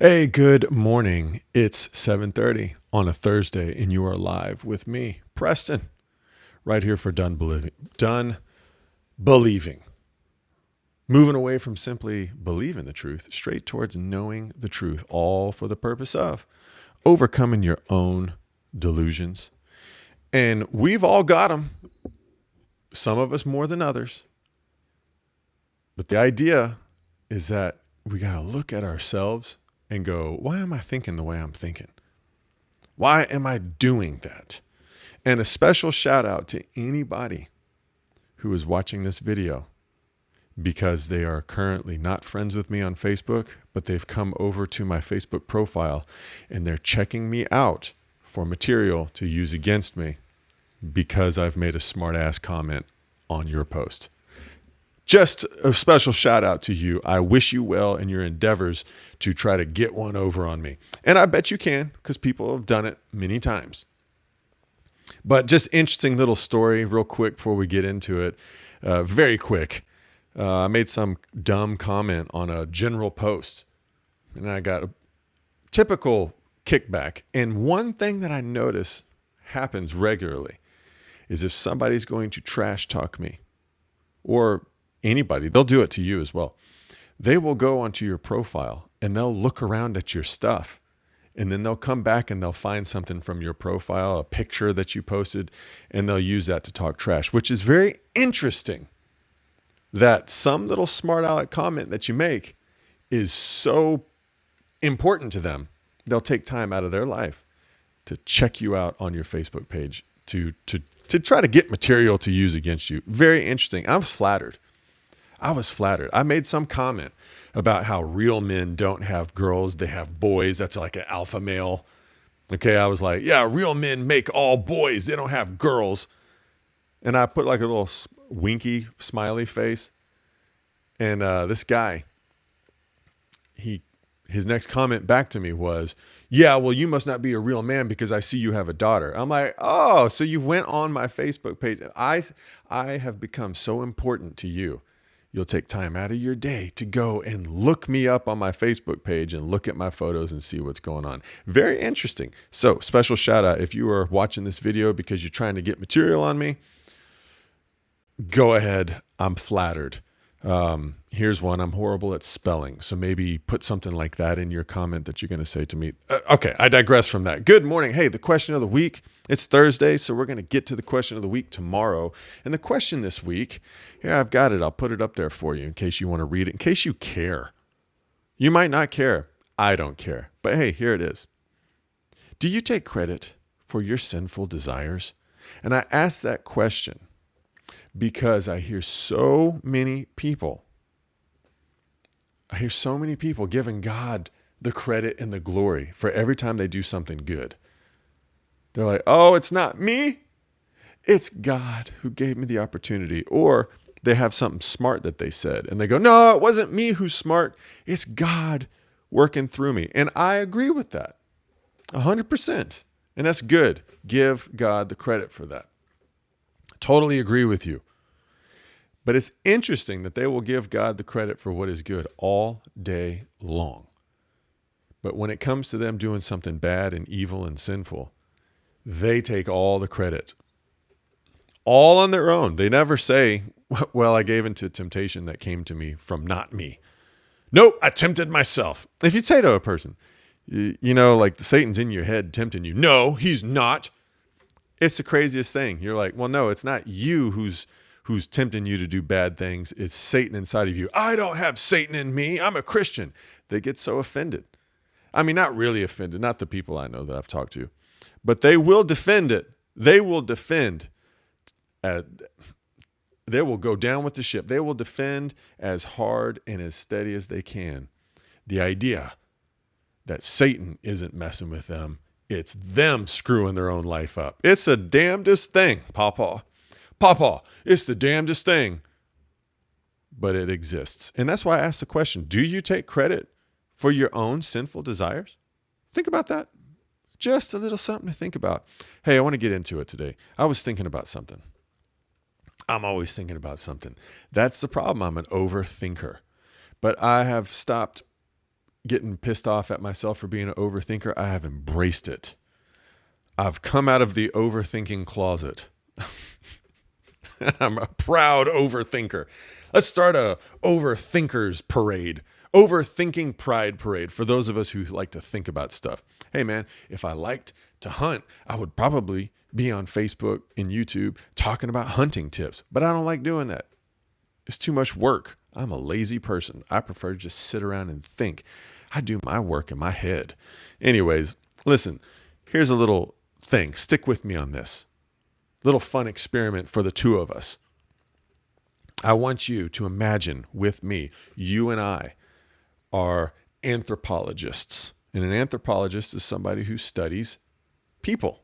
Hey, good morning. It's 7:30 on a Thursday, and you are live with me, Preston, right here for Done Believing. Done Believing. Moving away from simply believing the truth, straight towards knowing the truth, all for the purpose of overcoming your own delusions. And we've all got them, some of us more than others. But the idea is that we got to look at ourselves and go, why am I thinking the way I'm thinking? Why am I doing that? And a special shout out to anybody who is watching this video because they are currently not friends with me on Facebook, but they've come over to my Facebook profile and they're checking me out for material to use against me because I've made a smart ass comment on your post. Just a special shout out to you. I wish you well in your endeavors to try to get one over on me. And I bet you can, because people have done it many times. But just interesting little story real quick before we get into it. Very quick. I made some dumb comment on a general post and I got a typical kickback. And one thing that I notice happens regularly is if somebody's going to trash talk me or anybody, they'll do it to you as well. They will go onto your profile and they'll look around at your stuff. And then they'll come back and they'll find something from your profile, a picture that you posted, and they'll use that to talk trash, which is very interesting that some little smart aleck comment that you make is so important to them. They'll take time out of their life to check you out on your Facebook page to try to get material to use against you. Very interesting. I was flattered. I made some comment about how real men don't have girls. They have boys. That's like an alpha male. Okay. I was like, yeah, real men make all boys. They don't have girls. And I put like a little winky smiley face. And this guy, his next comment back to me was, yeah, well, you must not be a real man because I see you have a daughter. I'm like, oh, so you went on my Facebook page. I have become so important to you. You'll take time out of your day to go and look me up on my Facebook page and look at my photos and see what's going on. Very interesting. So special shout out. If you are watching this video because you're trying to get material on me, go ahead. I'm flattered. Here's one. I'm horrible at spelling. So maybe put something like that in your comment that you're going to say to me. Okay. I digress from that. Good morning. Hey, the question of the week. It's Thursday, so we're going to get to the question of the week tomorrow. And the question this week, here, I've got it. I'll put it up there for you in case you want to read it, in case you care. You might not care. I don't care. But hey, here it is. Do you take credit for your sinful desires? And I ask that question because I hear so many people giving God the credit and the glory for every time they do something good. They're like, oh, it's not me. It's God who gave me the opportunity. Or they have something smart that they said and they go, no, it wasn't me who's smart. It's God working through me. And I agree with that 100%. And that's good. Give God the credit for that. Totally agree with you. But it's interesting that they will give God the credit for what is good all day long. But when it comes to them doing something bad and evil and sinful, they take all the credit, all on their own. They never say, well, I gave into temptation that came to me from not me. Nope, I tempted myself. If you'd say to a person, like Satan's in your head tempting you. No, he's not. It's the craziest thing. You're like, well, no, it's not you who's tempting you to do bad things. It's Satan inside of you. I don't have Satan in me. I'm a Christian. They get so offended. I mean, not really offended, not the people I know that I've talked to, but they will defend it. They will defend. They will go down with the ship. They will defend as hard and as steady as they can the idea that Satan isn't messing with them. It's them screwing their own life up. It's the damnedest thing, Papa, it's the damnedest thing, but it exists. And that's why I asked the question, do you take credit for your own sinful desires? Think about that. Just a little something to think about. Hey, I want to get into it today. I was thinking about something. I'm always thinking about something. That's the problem. I'm an overthinker. But I have stopped getting pissed off at myself for being an overthinker. I have embraced it. I've come out of the overthinking closet. I'm a proud overthinker. Let's start a overthinkers parade. Overthinking pride parade for those of us who like to think about stuff. Hey man, if I liked to hunt, I would probably be on Facebook and YouTube talking about hunting tips, but I don't like doing that. It's too much work. I'm a lazy person. I prefer to just sit around and think. I do my work in my head. Anyways, listen, here's a little thing. Stick with me on this. Little fun experiment for the two of us. I want you to imagine with me, you and I are anthropologists. And an anthropologist is somebody who studies people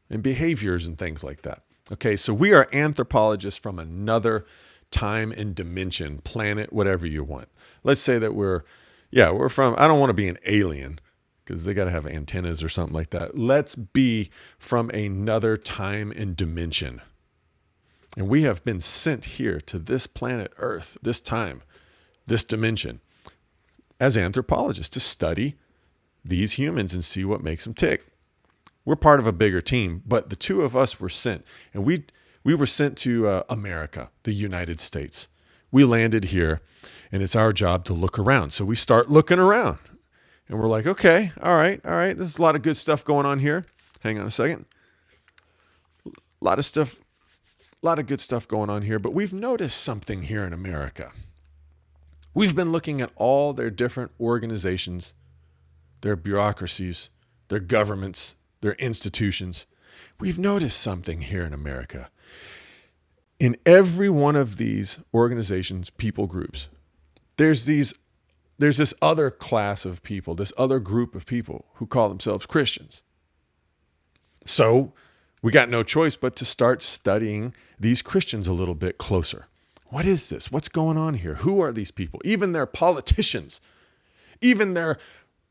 and behaviors and things like that. Okay, so we are anthropologists from another time and dimension, planet, whatever you want. Let's say that we're from, I don't want to be an alien because they got to have antennas or something like that. Let's be from another time and dimension. And we have been sent here to this planet Earth, this time, this dimension, as anthropologists to study these humans and see what makes them tick. We're part of a bigger team, but the two of us were sent, and we were sent to America, the United States. We landed here, and it's our job to look around. So we start looking around, and we're like, okay, all right. There's a lot of good stuff going on here. Hang on a second. A lot of good stuff going on here, but we've noticed something here in America. We've been looking at all their different organizations, their bureaucracies, their governments, their institutions. We've noticed something here in America. In every one of these organizations, people groups, there's this other class of people, this other group of people who call themselves Christians. So we got no choice but to start studying these Christians a little bit closer. What is this? What's going on here? Who are these people? Even their politicians, even their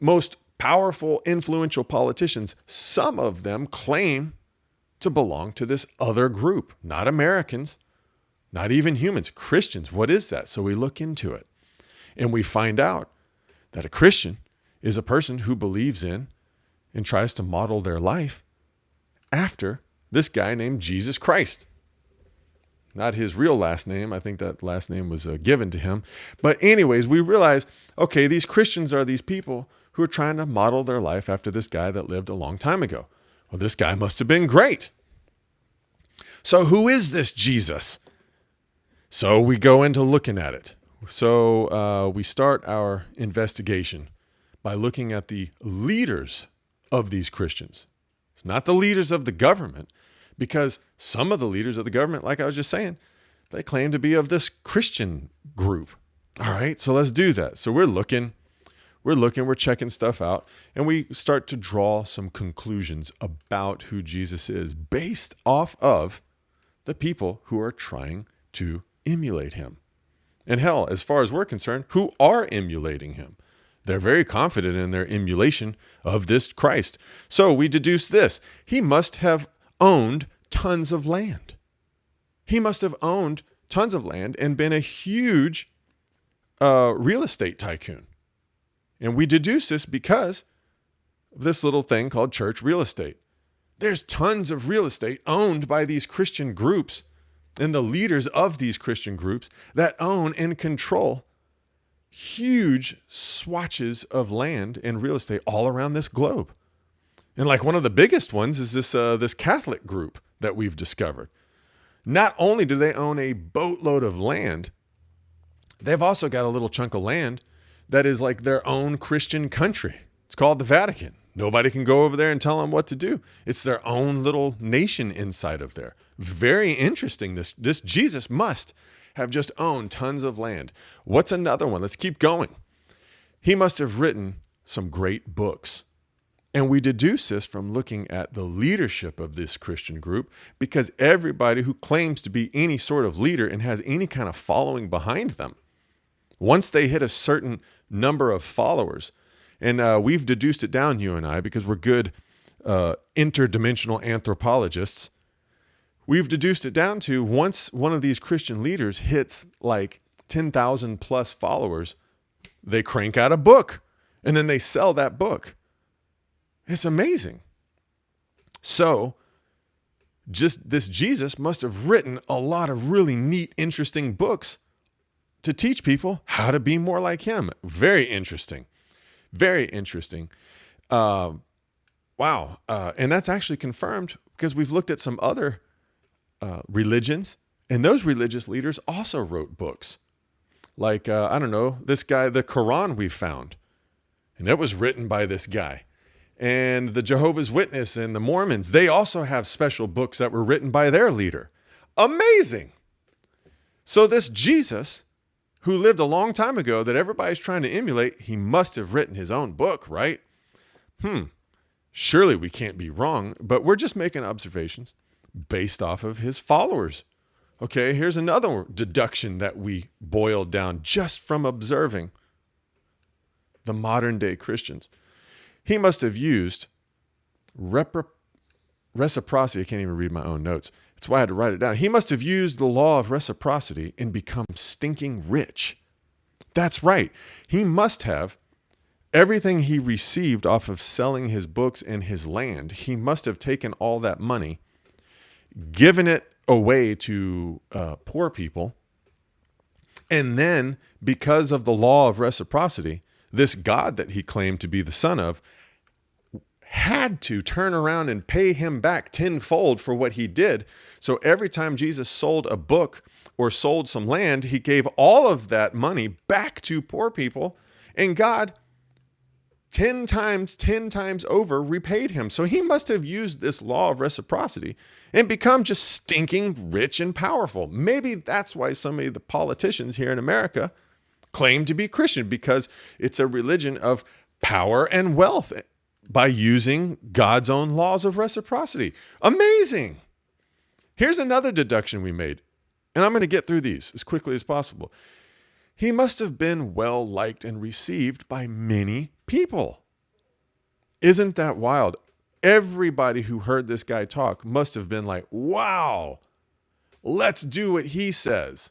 most powerful, influential politicians, some of them claim to belong to this other group, not Americans, not even humans, Christians. What is that? So we look into it and we find out that a Christian is a person who believes in and tries to model their life after this guy named Jesus Christ. Not his real last name. I think that last name was given to him. But anyways, we realize, okay, these Christians are these people who are trying to model their life after this guy that lived a long time ago. Well, this guy must have been great. So who is this Jesus? So we go into looking at it. So we start our investigation by looking at the leaders of these Christians. It's not the leaders of the government, because some of the leaders of the government, like I was just saying, they claim to be of this Christian group. All right, so let's do that. So we're looking, we're checking stuff out, and we start to draw some conclusions about who Jesus is based off of the people who are trying to emulate him. And hell, as far as we're concerned, who are emulating him. They're very confident in their emulation of this Christ. So we deduce this. He must have owned tons of land. He must have owned tons of land and been a huge real estate tycoon. And we deduce this because of this little thing called church real estate. There's tons of real estate owned by these Christian groups and the leaders of these Christian groups that own and control huge swatches of land and real estate all around this globe. And like one of the biggest ones is this Catholic group that we've discovered. Not only do they own a boatload of land, they've also got a little chunk of land that is like their own Christian country. It's called the Vatican. Nobody can go over there and tell them what to do. It's their own little nation inside of there. Very interesting. This Jesus must have just owned tons of land. What's another one? Let's keep going. He must have written some great books. And we deduce this from looking at the leadership of this Christian group, because everybody who claims to be any sort of leader and has any kind of following behind them, once they hit a certain number of followers, and we've deduced it down, you and I, because we're good interdimensional anthropologists, we've deduced it down to once one of these Christian leaders hits like 10,000 plus followers, they crank out a book. And then they sell that book. It's amazing. So just this Jesus must have written a lot of really neat, interesting books to teach people how to be more like him. Very interesting. Very interesting. Wow. And that's actually confirmed because we've looked at some other religions, and those religious leaders also wrote books. Like, I don't know, this guy, the Quran we found, and it was written by this guy. And the Jehovah's Witness and the Mormons, they also have special books that were written by their leader. Amazing. So this Jesus, who lived a long time ago that everybody's trying to emulate, he must have written his own book, right? Surely we can't be wrong, but we're just making observations based off of his followers. Okay, here's another deduction that we boiled down just from observing the modern day Christians. He must have used reciprocity. I can't even read my own notes. That's why I had to write it down. He must have used the law of reciprocity and become stinking rich. That's right. He must have everything he received off of selling his books and his land. He must have taken all that money, given it away to poor people. And then because of the law of reciprocity, this God that he claimed to be the son of had to turn around and pay him back tenfold for what he did. So every time Jesus sold a book or sold some land, he gave all of that money back to poor people, and God 10 times over repaid him. So he must have used this law of reciprocity and become just stinking rich and powerful. Maybe that's why so many of the politicians here in America claim to be Christian, because it's a religion of power and wealth by using God's own laws of reciprocity. Amazing. Here's another deduction we made, and I'm going to get through these as quickly as possible. He must have been well liked and received by many people. Isn't that wild? Everybody who heard this guy talk must have been like, wow, let's do what he says.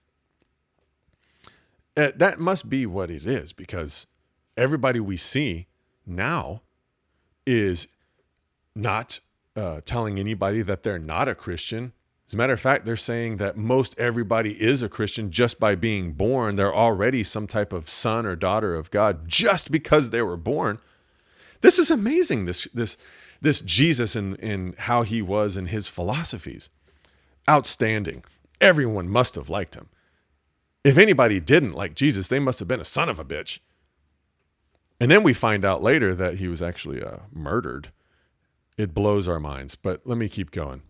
That must be what it is, because everybody we see now is not telling anybody that they're not a Christian. As a matter of fact, they're saying that most everybody is a Christian just by being born. They're already some type of son or daughter of God just because they were born. This is amazing, this Jesus and how he was and his philosophies. Outstanding. Everyone must have liked him. If anybody didn't like Jesus, they must have been a son of a bitch. And then we find out later that he was actually murdered. It blows our minds, but let me keep going.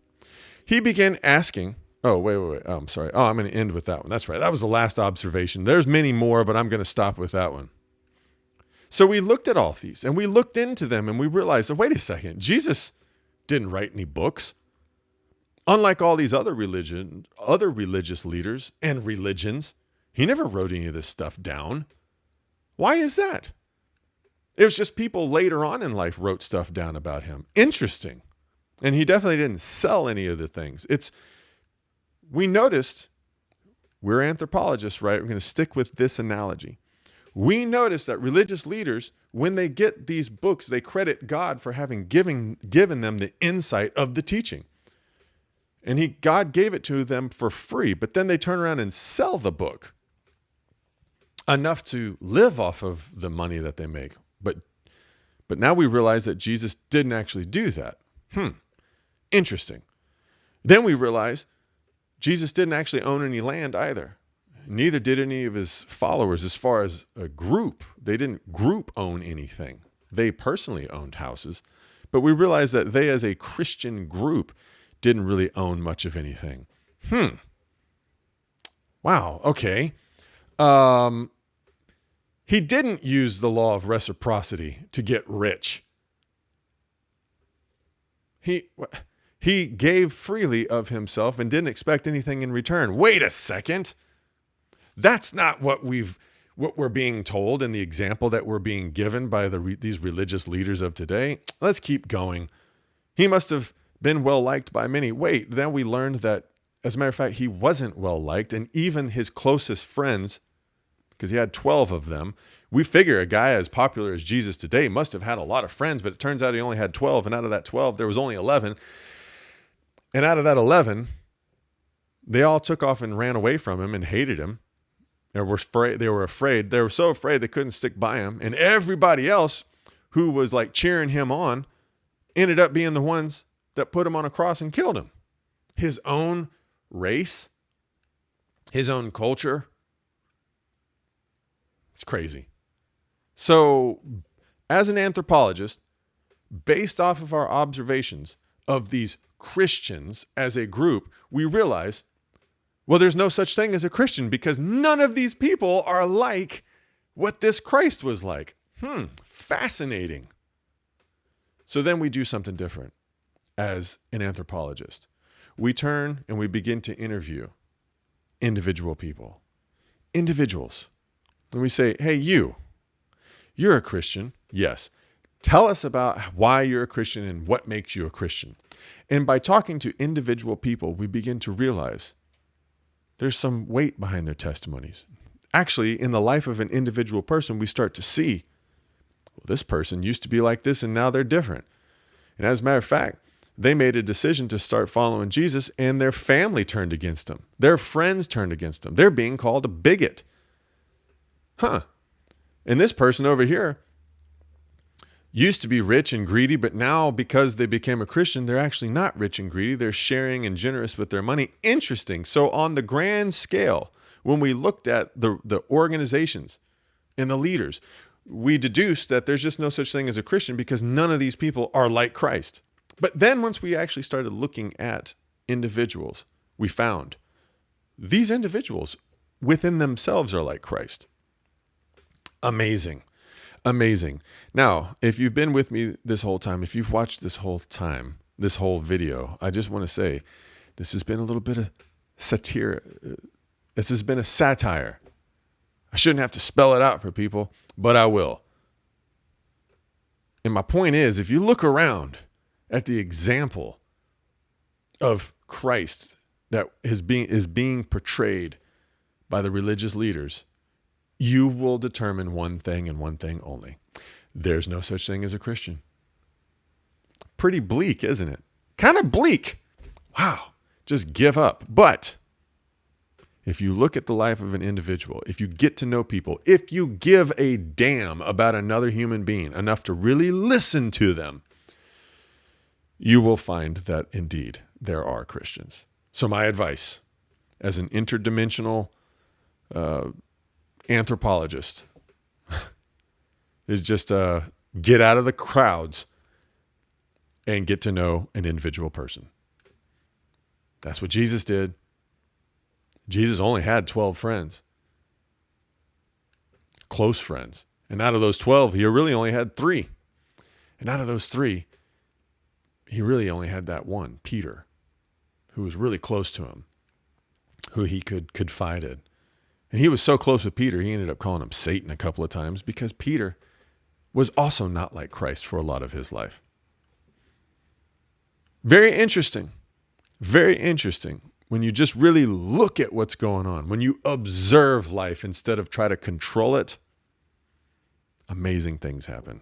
He began asking, wait. Oh, I'm sorry. Oh, I'm going to end with that one. That's right. That was the last observation. There's many more, but I'm going to stop with that one. So we looked at all these and we looked into them and we realized, wait a second, Jesus didn't write any books. Unlike all these other religious leaders and religions, he never wrote any of this stuff down. Why is that? It was just people later on in life wrote stuff down about him. Interesting. And he definitely didn't sell any of the things. We noticed, we're anthropologists, right? We're going to stick with this analogy. We noticed that religious leaders, when they get these books, they credit God for having given them the insight of the teaching. And God gave it to them for free, but then they turn around and sell the book enough to live off of the money that they make. But now we realize that Jesus didn't actually do that. Interesting. Then we realize Jesus didn't actually own any land either. Neither did any of his followers as far as a group. They didn't group own anything. They personally owned houses. But we realize that they as a Christian group didn't really own much of anything. Wow. Okay. He didn't use the law of reciprocity to get rich. He gave freely of himself and didn't expect anything in return. Wait a second. That's not what we're being told in the example that we're being given by these religious leaders of today. Let's keep going. He must have been well liked by many. Wait, then we learned that, as a matter of fact, he wasn't well liked, and even his closest friends, because he had 12 of them. We figure a guy as popular as Jesus today must have had a lot of friends, but it turns out he only had 12. And out of that 12, there was only 11. And out of that 11, they all took off and ran away from him and hated him. They were afraid. They were so afraid they couldn't stick by him. And everybody else who was like cheering him on ended up being the ones that put him on a cross and killed him. His own race, his own culture. It's crazy. So, as an anthropologist, based off of our observations of these Christians as a group, we realize, well, there's no such thing as a Christian because none of these people are like what this Christ was like. Fascinating. So then we do something different as an anthropologist. We turn and we begin to interview individual people, individuals. And we say, hey, you're a Christian. Yes. Tell us about why you're a Christian and what makes you a Christian. And by talking to individual people, we begin to realize there's some weight behind their testimonies. Actually, in the life of an individual person, we start to see, well, this person used to be like this and now they're different. And as a matter of fact, they made a decision to start following Jesus and their family turned against them. Their friends turned against them. They're being called a bigot. And this person over here used to be rich and greedy, but now because they became a Christian, they're actually not rich and greedy. They're sharing and generous with their money. Interesting. So on the grand scale, when we looked at the organizations and the leaders, we deduced that there's just no such thing as a Christian because none of these people are like Christ. But then once we actually started looking at individuals, we found these individuals within themselves are like Christ. Amazing. Amazing. Now, if you've been with me this whole time, if you've watched this whole time, this whole video, I just want to say this has been a little bit of satire. This has been a satire. I shouldn't have to spell it out for people, but I will. And my point is, if you look around at the example of Christ that is being portrayed by the religious leaders, you will determine one thing and one thing only. There's no such thing as a Christian. Pretty bleak, isn't it? Kind of bleak. Wow. Just give up. But if you look at the life of an individual, if you get to know people, if you give a damn about another human being enough to really listen to them, you will find that indeed there are Christians. So my advice as an interdimensional anthropologist is just get out of the crowds and get to know an individual person. That's what Jesus did. Jesus only had 12 friends, close friends. And out of those 12, he really only had 3. And out of those 3, he really only had that one, Peter, who was really close to him, who he could confide in. And he was so close with Peter, he ended up calling him Satan a couple of times because Peter was also not like Christ for a lot of his life. Very interesting. Very interesting. When you just really look at what's going on, when you observe life instead of try to control it, amazing things happen.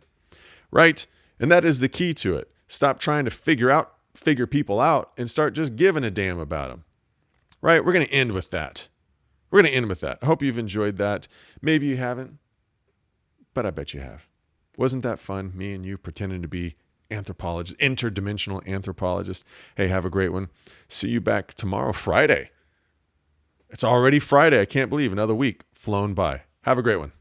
Right? And that is the key to it. Stop trying to figure people out and start just giving a damn about them. Right? We're going to end with that. We're going to end with that. I hope you've enjoyed that. Maybe you haven't, but I bet you have. Wasn't that fun? Me and you pretending to be anthropologists, interdimensional anthropologists. Hey, have a great one. See you back tomorrow, Friday. It's already Friday. I can't believe another week flown by. Have a great one.